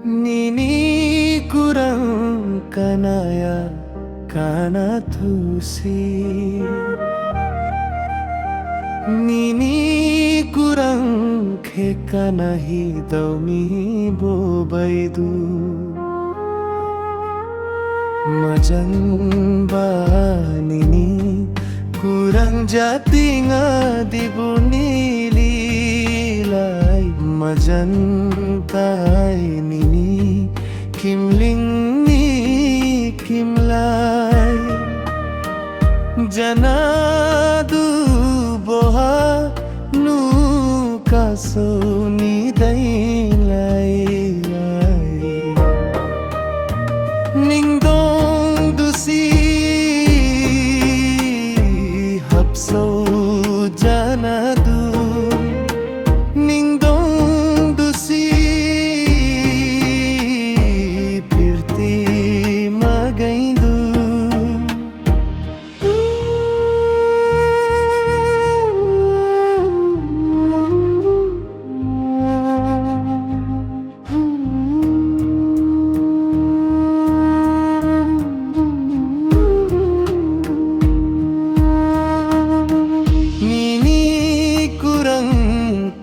Nini kurang kanaya kana tusi Nini kurang kheka nahi daumi bobaidu Majan ba nini kurang jatinga dibuni lilai Majan tai nini kimling ni kimlai Janadu boha nu kaso ni dailai Ningdong dusi hapso janadu Ningdong dusi pirti magaidu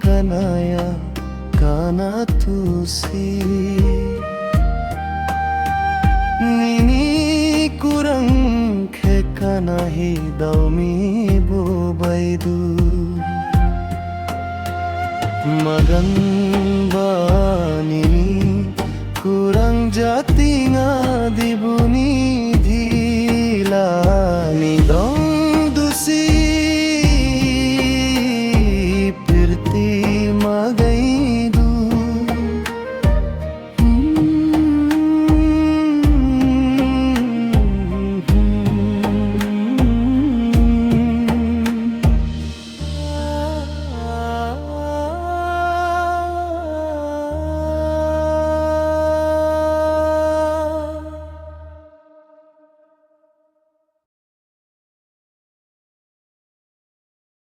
kanaya kana tusi Nini kurang kheka nahi daumi bobaidu Magan ba nini kurang jatinga dibuni